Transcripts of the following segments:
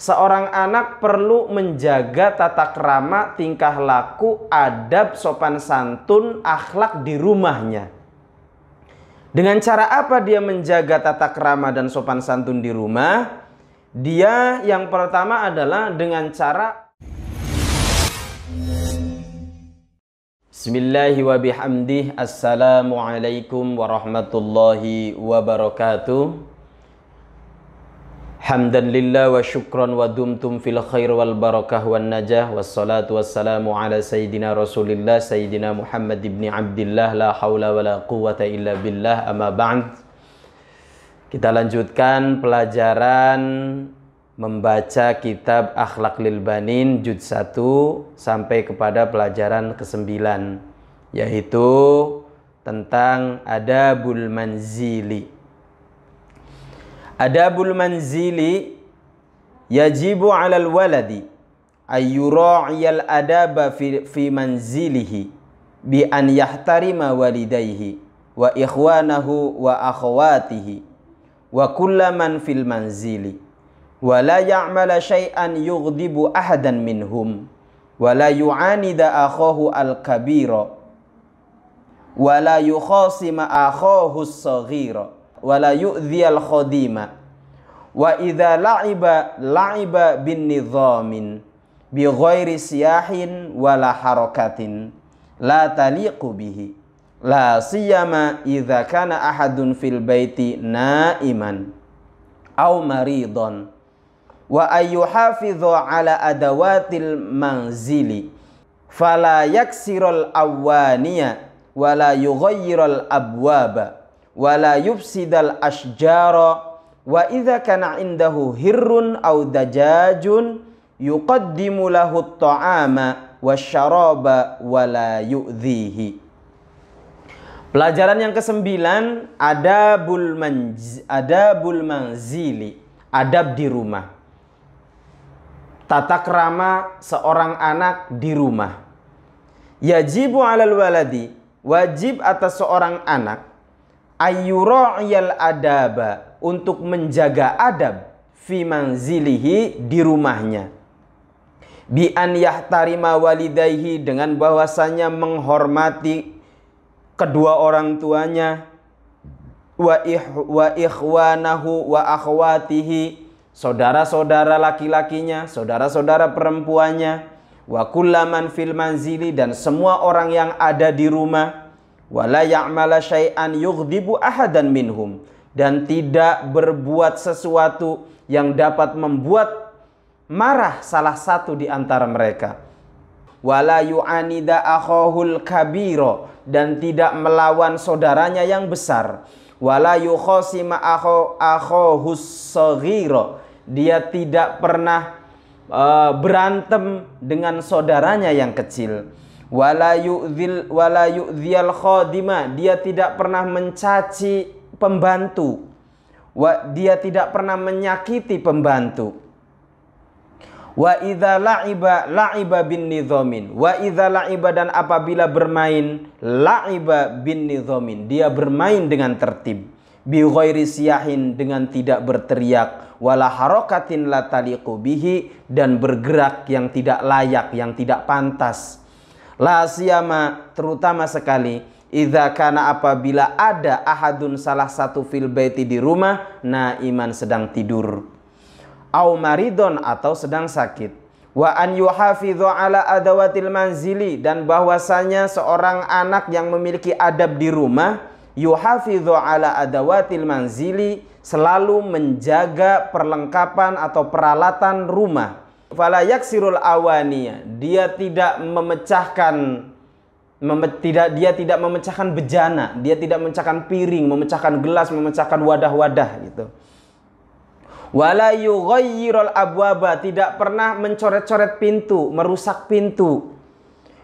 seorang anak perlu menjaga tata krama, tingkah laku, adab, sopan santun, akhlak di rumahnya. Dengan cara apa dia menjaga tata krama dan sopan santun di rumah? Dia yang pertama adalah dengan cara Bismillahi wa bihamdih. Assalamualaikum warahmatullahi wabarakatuh. Hamdan lillah wa syukran wa dumtum fil khair wal barakah wan najah. Wassalatu wassalamu ala sayyidina rasulillah sayyidina Muhammad ibn Abdillah. La hawla wa la quwata illa billah. Amma ba'd. Kita lanjutkan pelajaran membaca kitab Akhlaq lil Banin juz 1 sampai kepada pelajaran ke-9, yaitu tentang adabul manzili. Adabul manzili yajibu 'alal waladi ay yura'iyal adaba fi manzilihi bi an yahtarima walidayhi wa ikhwanahu wa akhawatihi wa kullaman fil manzili wa la ya'mala syai'an yughdibu ahadan minhum wa la yu'anida akhahu al-kabira wa la yukhasima akhahu as-saghira wa la yu'dhiyal khadima wa idza la'iba bin nizamin bi ghairi siyahin wala harakatin la taliqu bihi la siyama idza kana ahadun fil baiti na'iman aw maridan wa ayyuhafidhu ala adawatil manzili fala yaksirul awaniya wala yughayyiral abwaba wala yufsidal ashjara wa idza kana indahu hirrun aw dajajun yuqaddimu lahu at-ta'ama wasyaraba wala yu'dhihi. Pelajaran yang ke-9, adabul manzili, adab di rumah. Tata krama seorang anak di rumah. Yajibu 'alal waladi, wajib atas seorang anak ayyura'iyal adaba, untuk menjaga adab fi manzilihi, di rumahnya, bi an yahtarima walidayhi, dengan bahwasanya menghormati kedua orang tuanya, wa ikhwanahu wa akhwatihi, saudara-saudara laki-lakinya, saudara-saudara perempuannya, wa kullaman fil manzili, dan semua orang yang ada di rumah, wala ya'mala syai'an yughdibu ahadan minhum, dan tidak berbuat sesuatu yang dapat membuat marah salah satu di antara mereka, wala yu'anida akhahul kabiro, dan tidak melawan saudaranya yang besar, wala yukhasima akhahus saghira, dia tidak pernah berantem dengan saudaranya yang kecil, wala yu'dhiyal khadima, dia tidak pernah mencaci pembantu, dia tidak pernah menyakiti pembantu, wa idza la'iba bin nizamin, wa idza la'iba, dan apabila bermain, la'iba bin nizamin, dia bermain dengan tertib, bi ghairi siyahin, dengan tidak berteriak, wala harakatin la taliqu bihi, dan bergerak yang tidak layak, yang tidak pantas. La siyama, terutama sekali, idza kana, apabila ada ahadun, salah satu, fil baiti, di rumah, naiman, sedang tidur, au maridon, atau sedang sakit, wa an yuhafidhu ala adawatil manzili, dan bahwasanya seorang anak yang memiliki adab di rumah, yuhafidhu ala adawatil manzili, selalu menjaga perlengkapan atau peralatan rumah, fala yaksirul awaniya, dia tidak memecahkan bejana, dia tidak memecahkan piring, memecahkan gelas, memecahkan wadah-wadah gitu. Wala yughayyirul abwaba, tidak pernah mencoret-coret pintu, merusak pintu.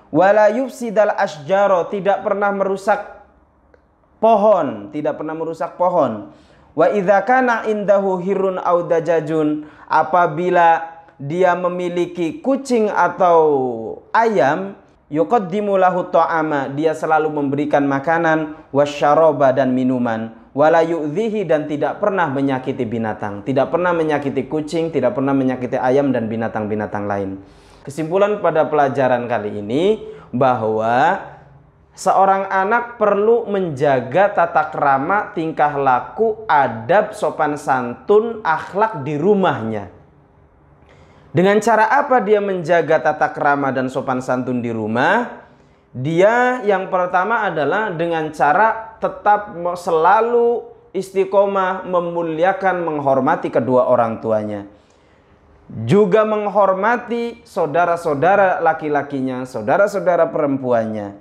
Wala yufsidal ashjaro, tidak pernah merusak pohon, Wa idza kana indahu hirun aw dajajun, apabila dia memiliki kucing atau ayam, yuqaddimu lahu ta'ama, dia selalu memberikan makanan, wasyaraba, dan minuman, wala yu'dhihi, dan tidak pernah menyakiti binatang, tidak pernah menyakiti kucing, tidak pernah menyakiti ayam dan binatang-binatang lain. Kesimpulan pada pelajaran kali ini bahwa seorang anak perlu menjaga tata krama, tingkah laku, adab, sopan santun, akhlak di rumahnya. Dengan cara apa dia menjaga tata krama dan sopan santun di rumah? Dia yang pertama adalah dengan cara tetap selalu istiqomah memuliakan, menghormati kedua orang tuanya. Juga menghormati saudara-saudara laki-lakinya, saudara-saudara perempuannya.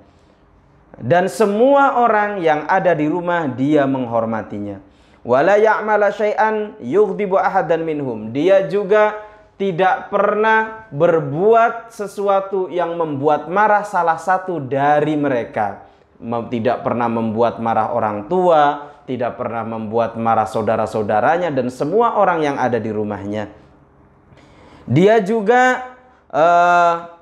Dan semua orang yang ada di rumah dia menghormatinya. Wala ya'mala syai'an yughdibu ahadan minhum. Dia juga tidak pernah berbuat sesuatu yang membuat marah salah satu dari mereka. Tidak pernah membuat marah orang tua, tidak pernah membuat marah saudara-saudaranya dan semua orang yang ada di rumahnya. Dia juga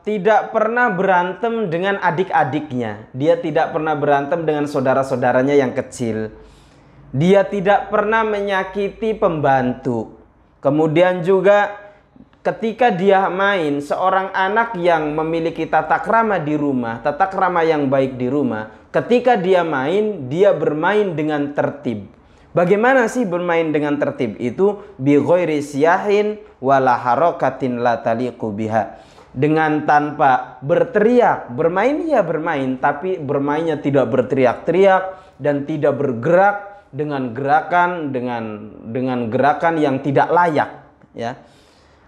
tidak pernah berantem dengan adik-adiknya. Dia tidak pernah berantem dengan saudara-saudaranya yang kecil. Dia tidak pernah menyakiti pembantu. Kemudian juga ketika dia main, seorang anak yang memiliki tata krama di rumah, tata krama yang baik di rumah, ketika dia main, dia bermain dengan tertib. Bagaimana sih bermain dengan tertib itu? Bi ghairi siyahin wala harakatin la taliqu biha. Dengan tanpa berteriak. Bermain ya bermain, tapi bermainnya tidak berteriak-teriak dan tidak bergerak dengan gerakan yang tidak layak, ya.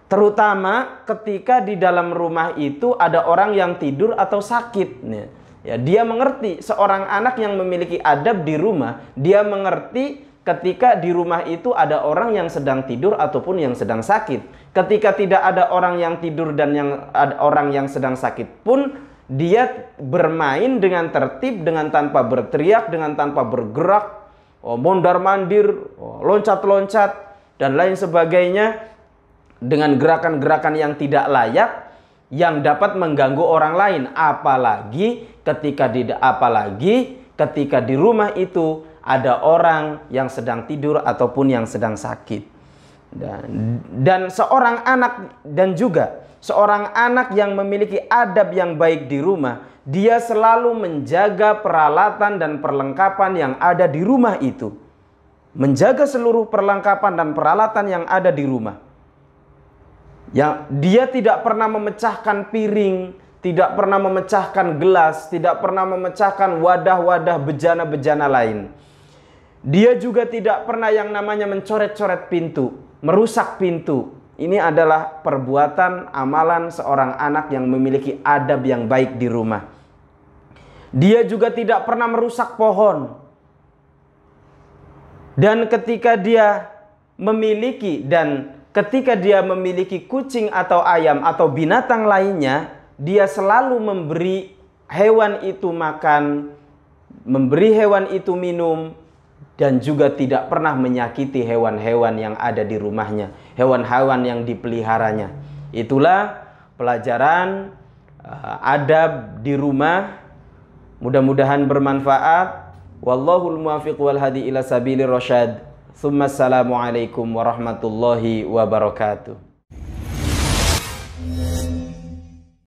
Terutama ketika di dalam rumah itu ada orang yang tidur atau sakit. Ya, dia mengerti, seorang anak yang memiliki adab di rumah, dia mengerti ketika di rumah itu ada orang yang sedang tidur ataupun yang sedang sakit. Ketika tidak ada orang yang tidur dan ada orang yang sedang sakit pun, dia bermain dengan tertib, dengan tanpa berteriak, dengan tanpa bergerak, mondar-mandir, loncat-loncat, dan lain sebagainya. Dengan gerakan-gerakan yang tidak layak yang dapat mengganggu orang lain, apalagi ketika di rumah itu ada orang yang sedang tidur ataupun yang sedang sakit. Dan seorang anak dan juga seorang anak yang memiliki adab yang baik di rumah, dia selalu menjaga peralatan dan perlengkapan yang ada di rumah itu. Menjaga seluruh perlengkapan dan peralatan yang ada di rumah. Yang dia tidak pernah memecahkan piring, tidak pernah memecahkan gelas, tidak pernah memecahkan wadah-wadah bejana-bejana lain. Dia juga tidak pernah yang namanya mencoret-coret pintu, merusak pintu. Ini adalah perbuatan amalan seorang anak yang memiliki adab yang baik di rumah. Dia juga tidak pernah merusak pohon. Dan ketika dia memiliki kucing atau ayam atau binatang lainnya, dia selalu memberi hewan itu makan, memberi hewan itu minum, dan juga tidak pernah menyakiti hewan-hewan yang ada di rumahnya, hewan-hewan yang dipeliharanya. Itulah pelajaran adab di rumah. Mudah-mudahan bermanfaat. Wallahul muwaffiq wal hadi ila sabilir rasyad. Assalamualaikum warahmatullahi wabarakatuh.